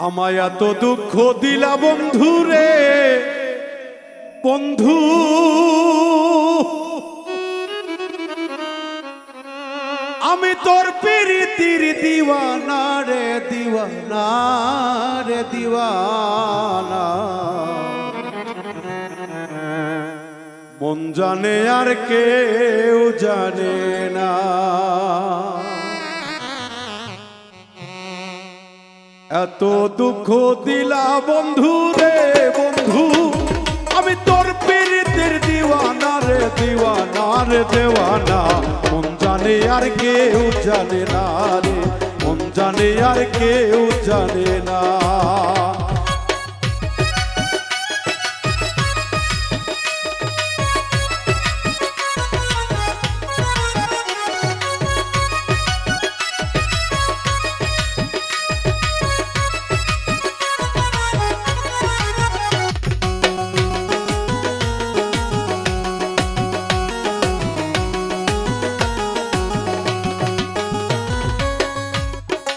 আমায় এত দুঃখ দিলা বন্ধু রে বন্ধু, আমি তোর প্রীতির দিওয়ানা রে দিওয়ানা রে দিওয়ানা। মন জানে আর কেউ জানে না, এত দুঃখ দিলা বন্ধু রে বন্ধু, আমি তোর প্রীতির দিওয়ানা রে দিওয়ানা রে দেওয়ানা। মন জানে আর কেউ জানে না রে, মন জানে আর কেউ জানে না।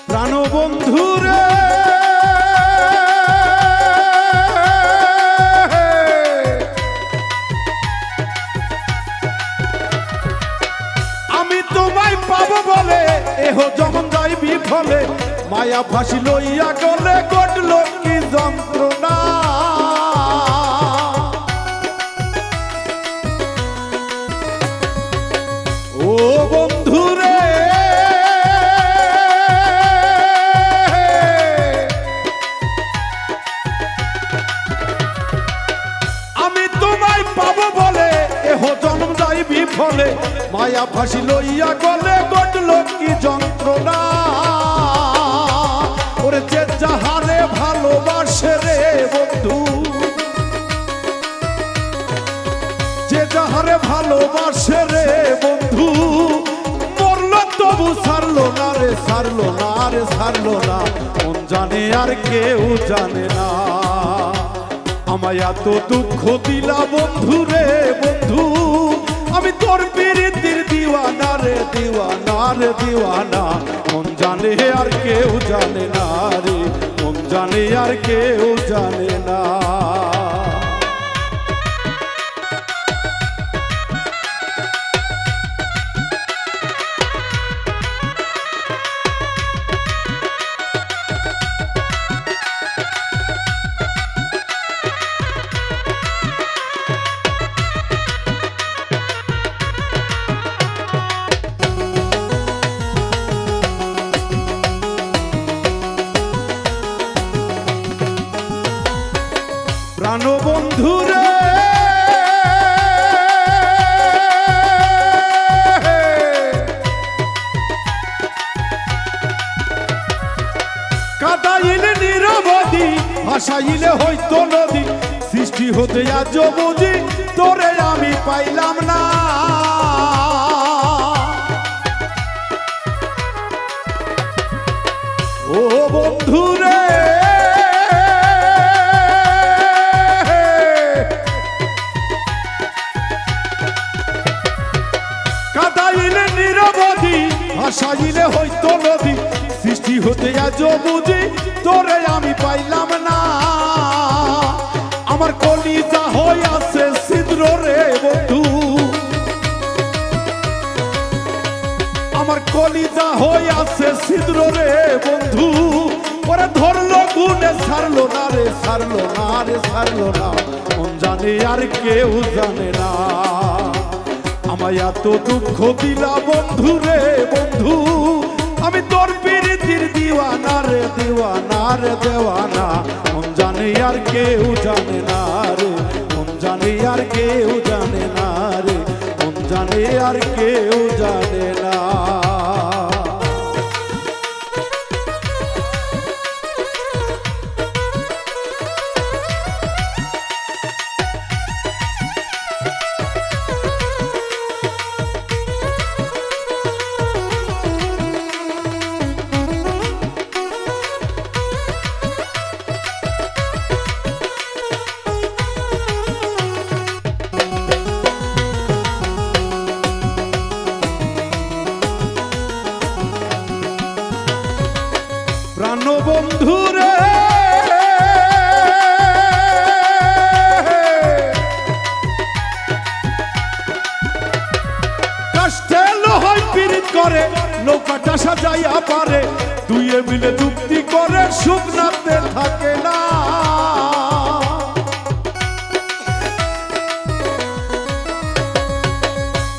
প্রাণবন্ধু রে আমি তোমায় পাবো বলে এহ যেমন যাই বিফলে, মায়া ফাঁসি লইয়া গলে ঘটল কি যন্ত্রণা। ও বন্ধু রে বিফলে, মায়া ফাঁসি লইয়া গলে ঘটল কি যন্ত্রণা। ওরে যে যাহারে ভালোবাসে রে বন্ধু, যে যাহারে ভালোবাসে রে বন্ধু, মরল তবু ছাড়লো না রে ছাড়লো না রে ছাড়লো না। মন জানে আর কেউ জানে না, আমায় এত দুঃখ দিলা বন্ধু রে বন্ধু, আমি তোর প্রীতির দিওয়ানা রে দিওয়ানা রে দিওয়ানা। মন জানে আর কেউ জানে না রে, মন জানে আর কেউ জানে না। প্রাণবন্ধু রে কাদাইলে নিরবধি ভাসাইলে হইতো নদী, সৃষ্টি হতে আজ বুঝি তোরে আমি পাইলাম না। ও বন্ধু রে কাদাইলে নিরবধি ভাসাইলে হইতো নদী, সৃষ্টি হতে আজ বুঝি তোরে আমি পাইলাম না। আমার কলিজা হয়ে আছে ছিদ্র রে বন্ধু, আমার কলিজা হয়ে আছে ছিদ্র রে বন্ধু, ওরে ধরলো গুনে ছাড়লো না রে ছাড়লো না রে ছাড়লো না। মন জানে আর কেউ জানে না, আমায় এত দুঃখ দিলা বন্ধু রে বন্ধু, আমি তোর প্রীতির দিওয়ানা রে দিওয়ানা রে দেওয়ানা। মন জানে আর কেউ জানে না রে, মন জানে আর কেউ জানে না রে, মন জানে আর কেউ জানে না। প্রাণবন্ধু রে কাটা সাজাইয়া পারে দুইয়ে মিলে যুক্তি করে শুকনাতে থাকে না।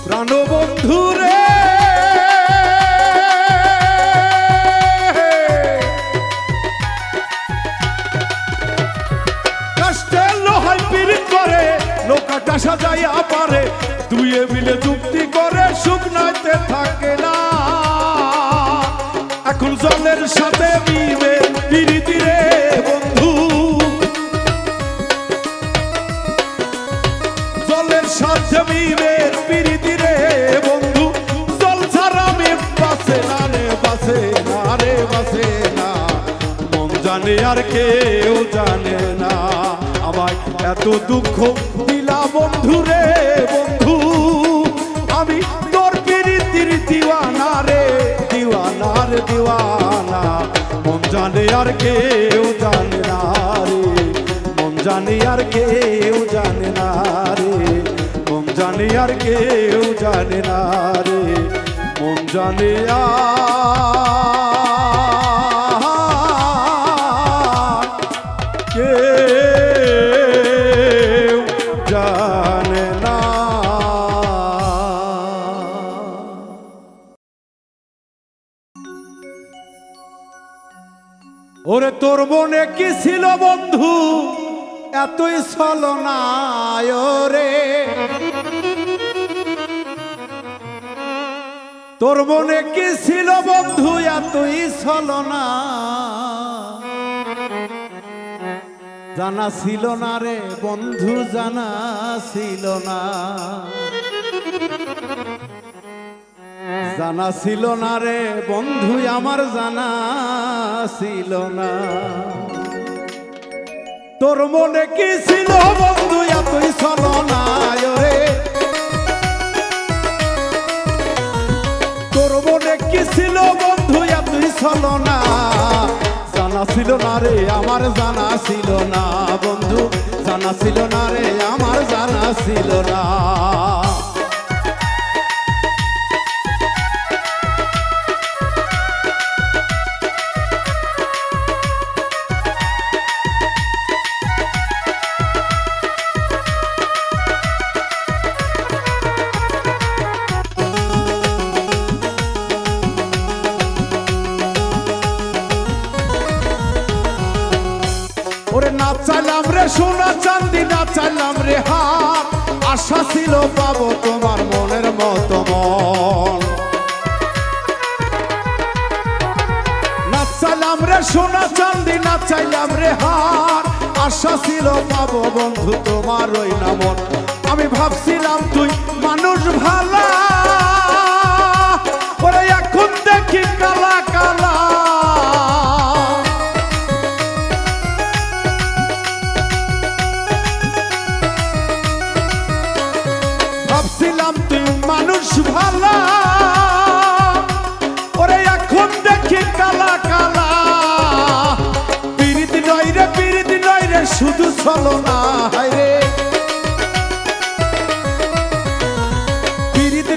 প্রাণবন্ধু রে কষ্টের লোহায় পীড়িত করে লোকাটা সাজাইয়া পারে দুইয়ে মিলে যুক্তি করে শুকনাতে থাকে না। এখন জলের সাথে মিলে পিরিতি রে বন্ধু, জলের সাথে মিলে পিরিতি রে বন্ধু, জল ছাড়া আমি বাসে না রে বাসে না রে বাসে না। মন জানে আর কেউ জানে না আমায় এত দুঃখ দিলা বন্ধু রে বন্ধু, আমি তোর পিরিতির দিওয়ানা রে দিওয়ানা রে দিওয়ানা। মন জানে আর কেউ জানে না রে, মন জানে আর কেউ জানে না রে, মন জানে আর কেউ জানে না রে, মন জানে আর কেউ জানে না। ওরে তোর মনে কি ছিল বন্ধু এতই ছলনা রে, তোর মনে কি ছিল বন্ধু এতই ছলনা, জানা ছিল না রে বন্ধু জানা ছিল না, জানা ছিল না রে বন্ধু আমার জানা ছিল না। তোর মনে কি ছিল বন্ধু এতই ছলনা রে, তোর মনে কি ছিল বন্ধু এতই ছলনা, জানা ছিল না রে আমার জানা ছিল না বন্ধু, জানা ছিল না রে আমার জানা ছিল না। ওরে না চাইলাম রে সোনা চাঁদি না চাইলাম রে হার, আশা ছিল পাবো তোমার মনের মতো মন। না চাইলাম রে সোনা চাঁদি না চাইলাম রে হার, আশা ছিল পাবো বন্ধু তোমার ওই না মন। আমি ভাবছিলাম তুই মানুষ ভালা, ওরে এখন দেখি কালা কালা। ভাবছিলাম তুই মানুষ ভালা, ওরে এখন দেখি কালা কালা। পিরিতি নয় রে শুধু ছলনা হায়রে, পিরিতি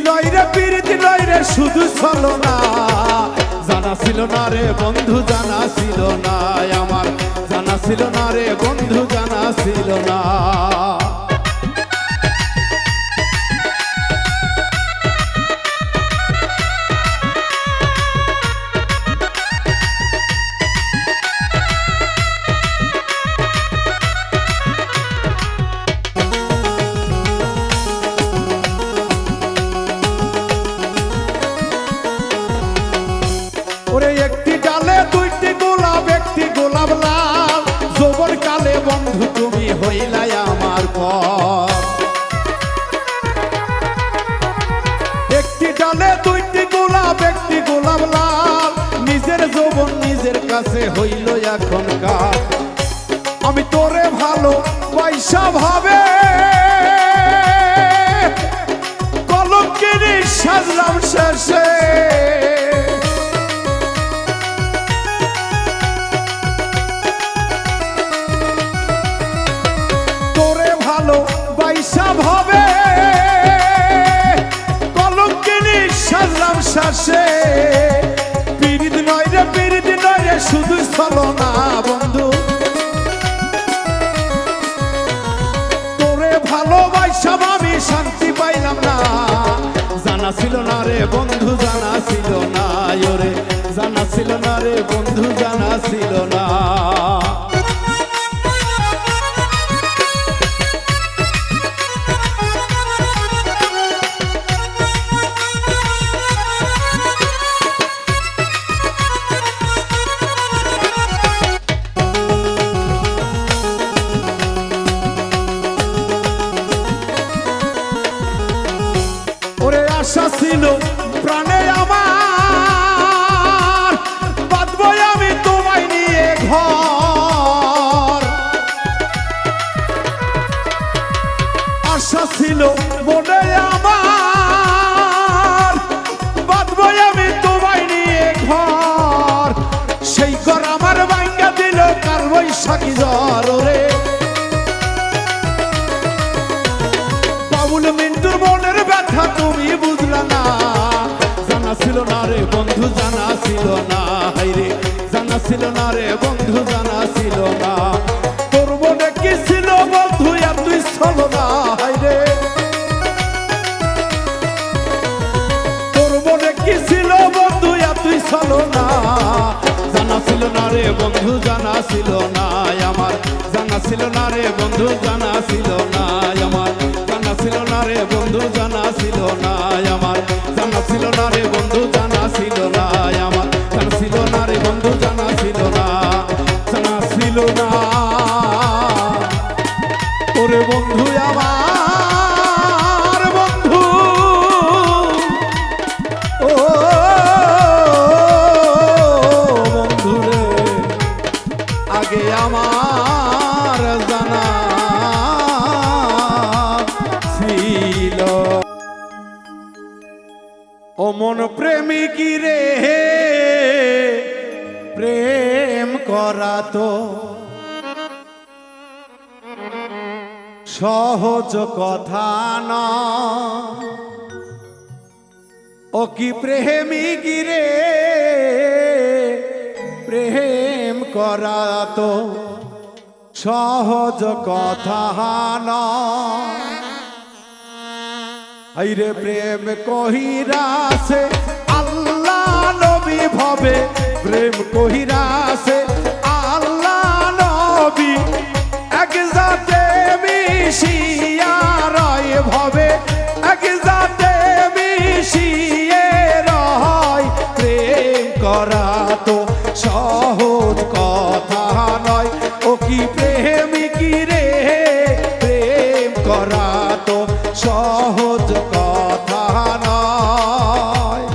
নয় রে শুধু ছলনা। জানা ছিল না রে বন্ধু জানা ছিল না আমার, জানা ছিল না রে বন্ধু জানা ছিল না। ওরে একটি ডালে দুইটি গোলাপ একটি গোলাপ লাল, যৌবন কালে বন্ধু তুমি হইলাই আমার পর। একটি ডালে দুইটি গোলাপ একটি গোলাপ লাল, নিজের যৌবন নিজের কাছে হইল এখনকার। আমি তোরে ভালো পয়সা ভাবে কলঙ্কিনী সাজলাম শেষে, পয়সা ভাবে কলঙ্কিনী সাজলাম শেষে। পীড়িত নয় রে শুধু চলো না বন্ধু তোরে ভালোবাসা আমি শান্তি পাইলাম না জানা ছিল না রে বন্ধু জানা ছিল না ওরে জানা ছিল না রে বন্ধু জানা ছিল না আশা ছিল প্রাণে আমার বাঁধবো আমি তোমায় নিয়ে ঘর আশা ছিল মনে আমার বাঁধবো আমি তোমায় নিয়ে ঘর সেই ঘর আমার ভাঙ্গা দিল কাল বৈশাখী ঝড় রে বাবুল মিন্টুর মনের ব্যথা তুমি বুঝলা না জানা ছিল না রে বন্ধু জানা ছিল না হাইরে জানা ছিল না রে বন্ধু জানা ছিল না তোর মনে কি ছিল বন্ধু আর তুই চলো না হাইরে তোর মনে কি ছিল বন্ধু আর তুই চলো না জানা ছিল না রে বন্ধু জানা ছিল না আমার জানা ছিল না রে বন্ধু জানা ছিল না আমার জানা ছিল না রে বন্ধু জানা ছিল না আমার জানা ছিল না রে বন্ধু জানা ছিল না আমার জানা ছিল না রে বন্ধু জানা ছিল না জানা ছিল না ওরে বন্ধু আমার বন্ধু ও বন্ধু রে আগে আমার জানা ছিল ও মন প্রেমিক রে প্রেম করা তো সহজ কথা না ও কি প্রেমিক রে প্রেম করা তো সহজ কথা না আইরে প্রেম কহিরাছে আল্লাহ নবী ভবে প্রেম কহিরাছে আল্লাহ নবী এক জাতে মিশিয়া রয় ভবে এক জাতে মিশিয়ে রয় প্রেম করা তো সহজ কথা নয় ও কি প্রেমিক রে প্রেম করা তো সহজ কথা নয়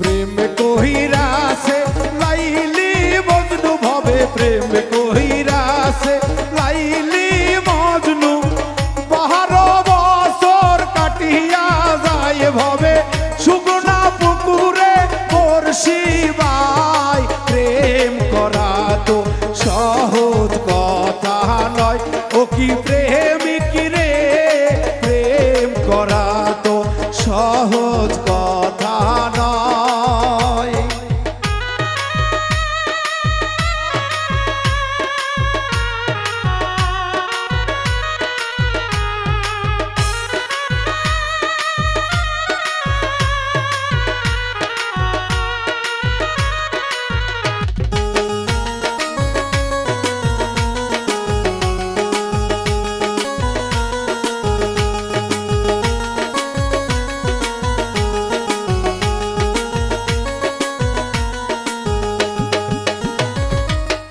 প্রেম কহিরাছে লাইলি মজনু ভবে প্রেম কহিরাছে লাইলি মজনু 12 বছর কাটিয়া যায় ভবে সুগুনা পুকুরে বর্ষিবাই প্রেম করা তো সহজ কথা নয় ও কি প্রেমিক রে প্রেম করা তো সহজ কথা নয়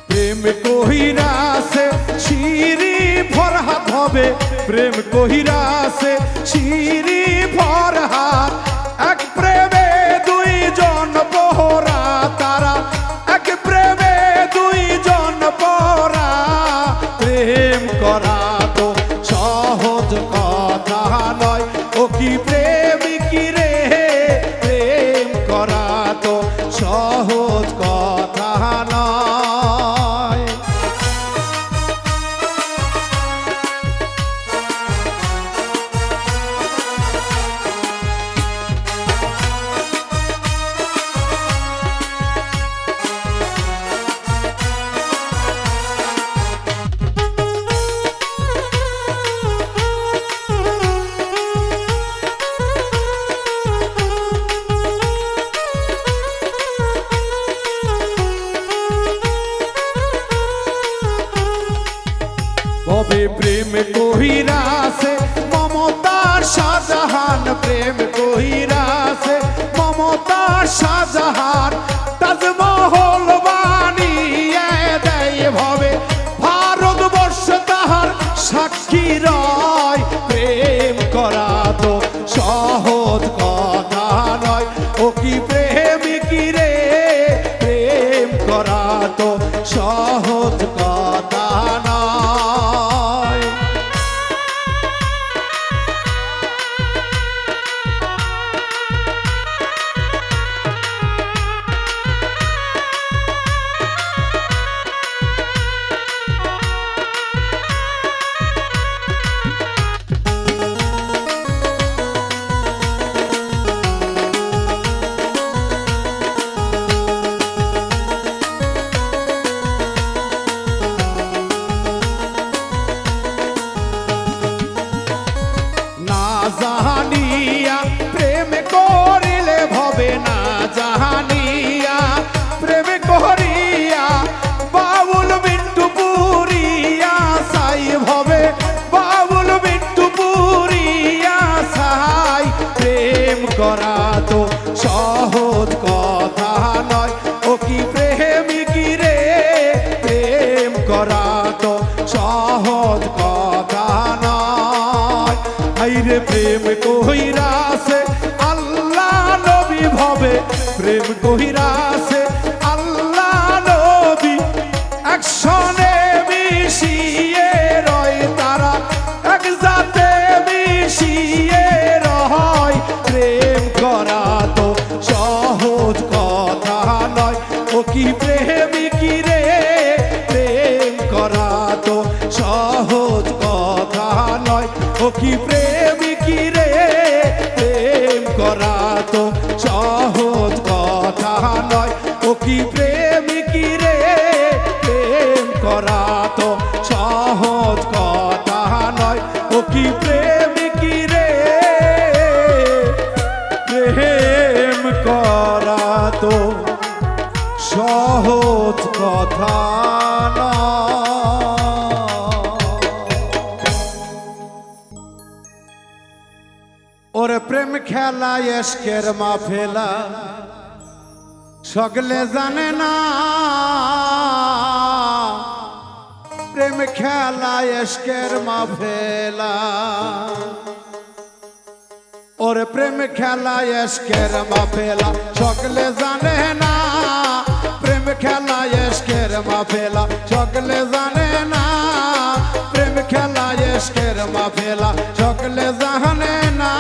প্রেম কহিরাছে শিরি ফরহাদ হবে প্রেম কহিরাছে শিরি ফরহাদ করা তো সহজ কথা নয়। কবে প্রেম কহিরাছে মমতার শাহজাহান, প্রেম কহিরাছে মমতার শাহজাহান, তাজমহল বানিয়ে দেয় ভবে ভারতবর্ষ তাহার সাক্ষী রয়। প্রেম করা তো সহজ কথা নয়, ও কি প্রেমিকি রে, প্রেম করা তো সহজ কথা নয়। জাহানিয়া প্রেম করিলে ভবে না জাহানিয়া, প্রেম করিয়া বাউল বিট্টু পুরিয়া সাই ভবে, বাউল বিট্টু পুরিয়া সাই। প্রেম করা তো সহজ কথা নয়, ও কি প্রেমিকি রে, প্রেম করা তো সহজ কথা নয়। আইরে প্রেম কহিরাছে আল্লাহ নবী ভবে, প্রেম কহিরাছে আল্লাহ নবী, একসনে মিশিয়ে রয় তারা, এক জাতে মিশিয়ে রয়। প্রেম করা তো সহজ কথা নয়, ও কি প্রেমিকি রে, প্রেম করা তো সহজ কথা নয়, ও কি প্রেমিকি রে, প্রেম করা তো সহজ কথা নয়, ও কি প্রেমিকি রে, প্রেম করা তো সহজ কথা নয়, ও কি প্রেমিকি রে, প্রেম করা তো সহজ কথা নয়। ওরে প্রেম খেলা এশকের মাফেলা সকলে জানে না, প্রেম খেলা এশকের মাফেলা, ওরে প্রেম খেলা এশকের মাফেলা সকলে জানে না, প্রেম খেলা এশকের মাফেলা সকলে জানে না, প্রেম খেলা এশকের মাফেলা সকলে জানে না।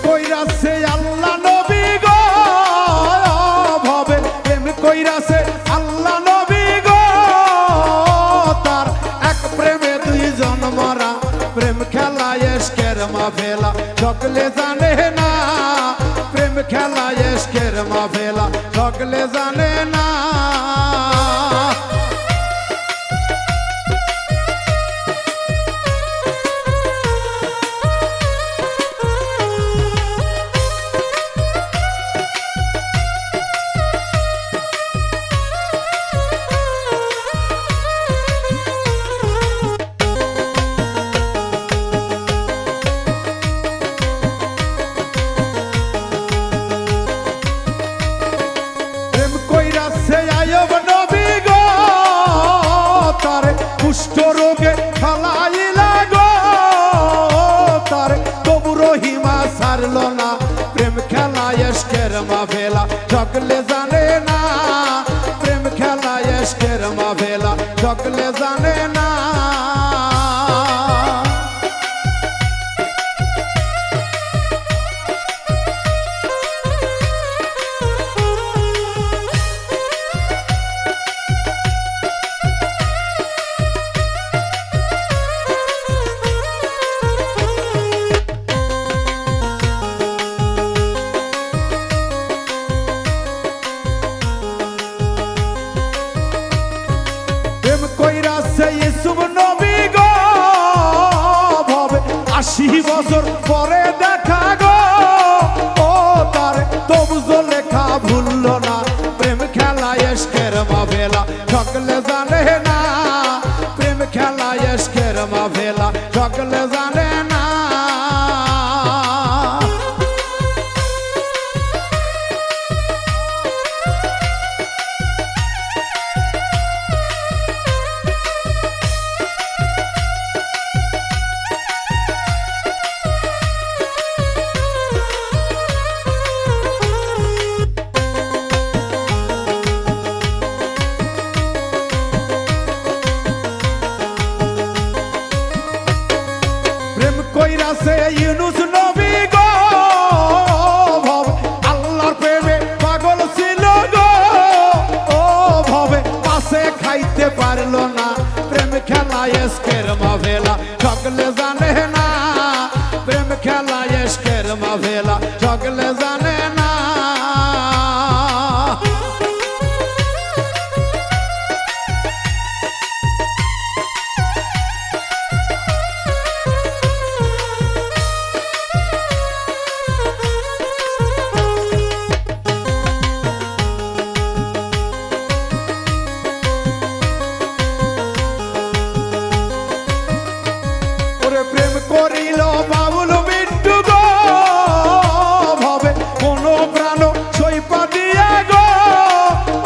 কইরাছে আল্লাহ নবী গো ভবে, প্রেম কইরাছে আল্লাহ নবী গো, তার এক প্রেমে দুইজন মরা, প্রেম খেলা এশকের মাফেলা সকলে জানে না, প্রেম খেলা এশকের মাফেলা সকলে জানে না। কুষ্ঠ রোগে খালাইলা গো তার তবু রহিমা ছাড়ল না প্রেম খেলা এশকের মাভেলা সকলে জানে না প্রেম খেলা এশকের মাভেলা সকলে জানে না ইউসুফ নবী গো ভাবে ৮০ বছর পরে দেখা গো ও তার তবু লেখা ভুলল না প্রেম খেলা এশকের মাভেলা সকলে জানে না প্রেম খেলা এশকের মাভেলা সকলে জানে না কইরাছে ইউনুস নবী গো ভাবে আল্লাহর প্রেমে পাগল ছিল গো ও ভাবে পাশে খাইতে পারল না প্রেম খেলা এশকের মাভেলা সকলে জানে না প্রেম খেলা এশকের মাভেলা সকলে জানে না প্রেম করিল বাবুল বিট্টু গো ভাবে কোন প্রাণ সইপা দিয়া গো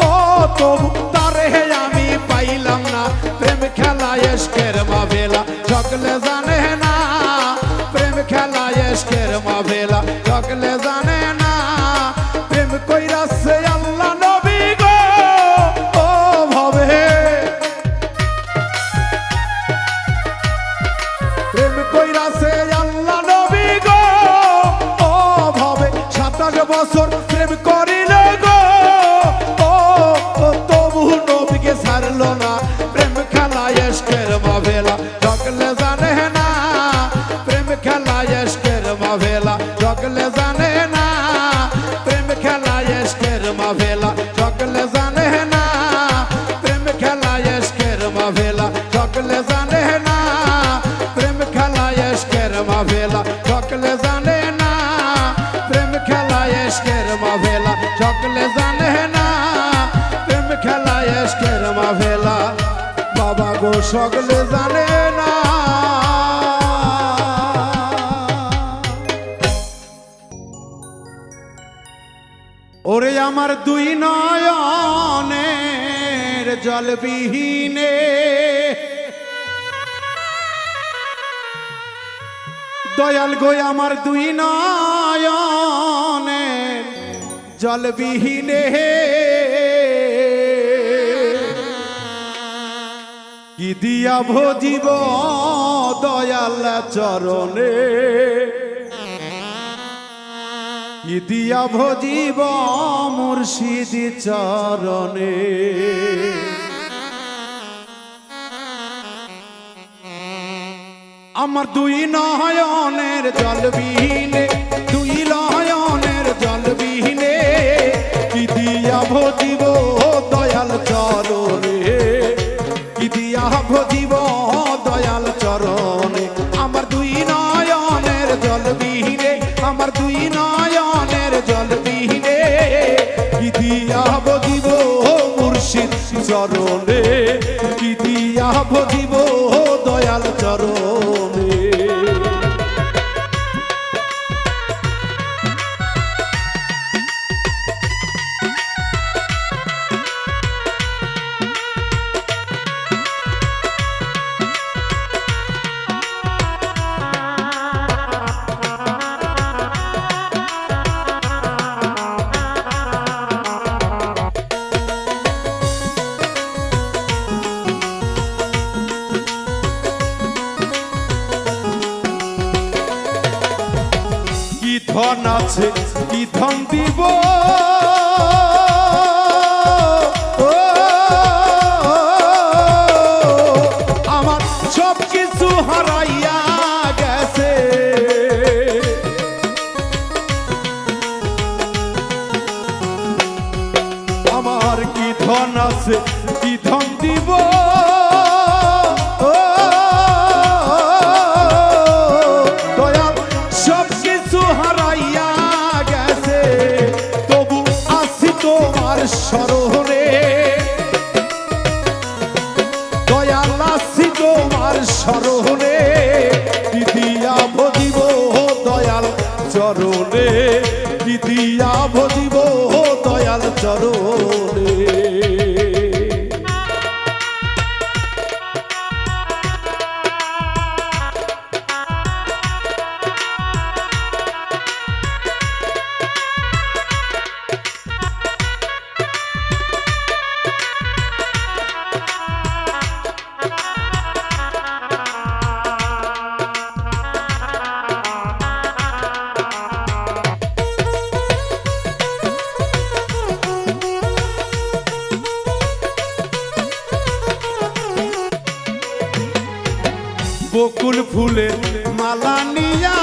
ও তবু তারে আমি পাইলাম না প্রেম খেলা এশকের মাভেলা সকলে জানে না প্রেম খেলা এশকের মাভেলা সকলে জানে না প্রেম কইরাছে আল্লাহ নবী গো ও ভাবে প্রেম কইরাছে আল্লাহ নবী গো ও ভাবে ২৭ বছর প্রেম করিল গো ও তবু নবীকে ছাড়ল না প্রেম খেলা এশকের মাভেলা সকলে জানে না প্রেম খেলা এশকের মাভেলা সকলে জানে না প্রেম খেলা এশকের মাভেলা সকলে জানে না প্রেম খেলা এশকের মাভেলা সকলে জানে না প্রেম খেলা এশকের মাভেলা সকলে জানে না প্রেম খেলা এশকের মাভেলা সকলে জানে না প্রেম খেলা এশকের মাভেলা বাবা গো সকলে জানে না ওরে আমার দুই নয়নের জলবিহীনে দয়াল গো আমার দুই নয়নের জলবিহীনে কি দিয়া ভজিব দয়াল চরণে কি দিয়া ভজিব মুর্শিদ চরণে আমার দুই নয়নের জলবিহীনে দুই নয়নের জলবিহীনে কি দিয়া ভজিব দয়াল চরণে কি দিয়া ভজিব দয়াল চরণে আমার দুই নয়নের জলবিহীনে আমার দুই নয়নের জলবিহীনে কি দিয়া ভজিব মুর্শিদ চরণে কি দিয়া ভজিব দয়াল চরণে আছে কি ধন দিব আমার সব কিছু হারাইয়া গেছে আমার কি ধন আছে কি ধন দিব দয়াল সব কিছু হারাইয়া গেছে তবু আসি তোমার স্মরণে দয়াল আসি তোমার স্মরণে দিদিয়া ভজিব দয়াল চরণে দিদিয়া ভজিব দয়াল চরণে বকুল ফুলের মালা নিয়া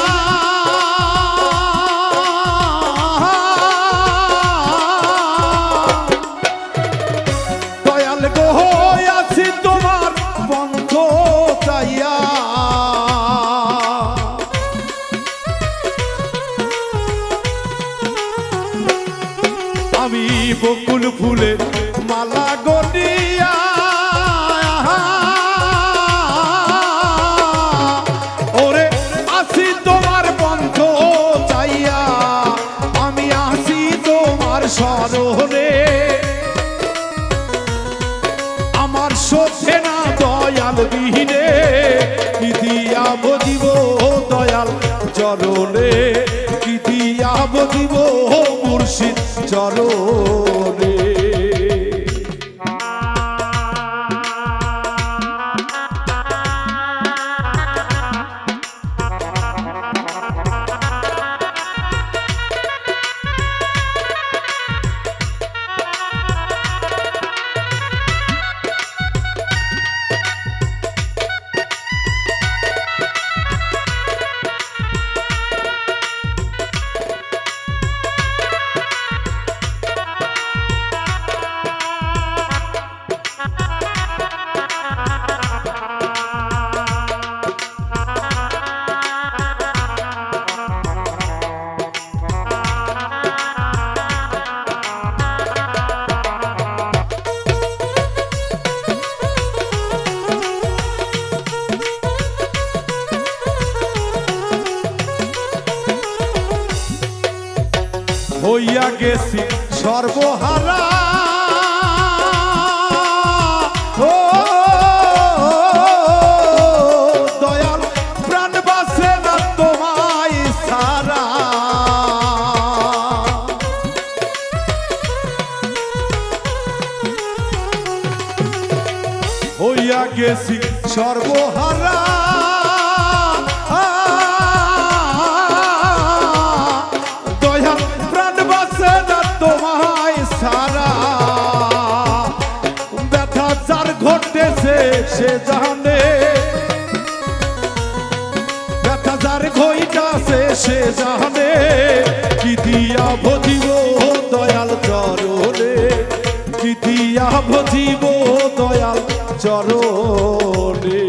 দয়াল গো আছি তোমার বন্ধ চাইয়া আমি বকুল ফুলের মালা গনিয়া স্মরণে আমার শোধে না দয়াল বিহীনে কি দিয়া বজিব দয়াল চরণে কি দিয়া বজিব মুর্শিদ চরণে হইয়া গেছি সর্বহারা ও দয়াল প্রাণ বাসে না তোমায় সারা হইয়া গেছি সর্বহারা তোমায় সারা ব্যথা যার ঘটেছে সে জানে ব্যথা যার ঘইটাছে সে জানে কি দিয়া ভজিব দয়াল চরণে কি দিয়া ভজিব দয়াল চরণে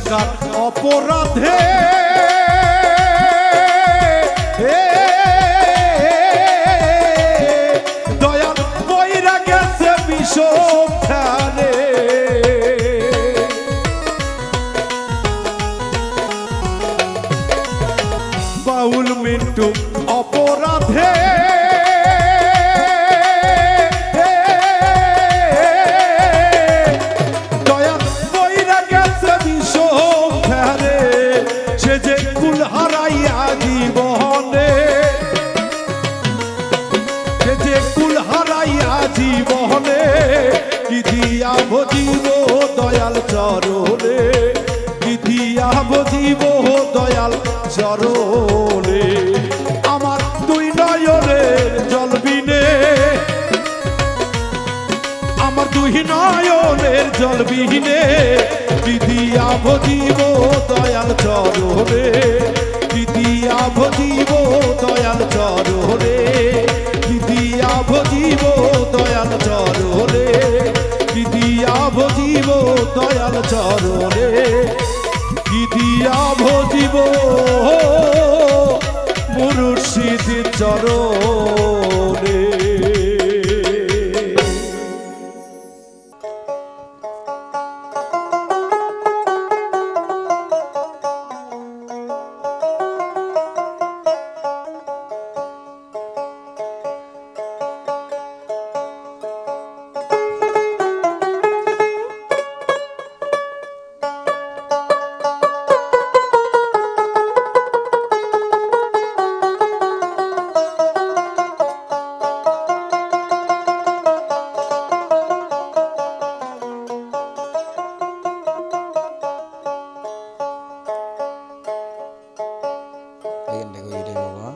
সরকার অপরাধে দয়াল বইরা গেছে বিষম ধারে বাউল মিন্টু অপরাধে দয়াল বইরা গেছে বিষম ধারে সে যে কুল হারাইয়া জীবনে সে যে কুল হারাইয়া জীবনে কি দিয়া ভজিব দয়াল চরণে কি দিয়া ভজিব দয়াল চরণে আমার দুই নয়নের জল বিনে আমার দুই নয়নের জল বিহীনে কি দিয়া ভজিব দয়াল চরণে কি দিয়া ভজিব দয়াল চরণে কি দিয়া ভজিব দয়াল চরণে কি দিয়া ভজিব দয়াল চরণে কি দিয়া ভজিব মুর্শিদ চরণে। Ayan, lagay din mo ba?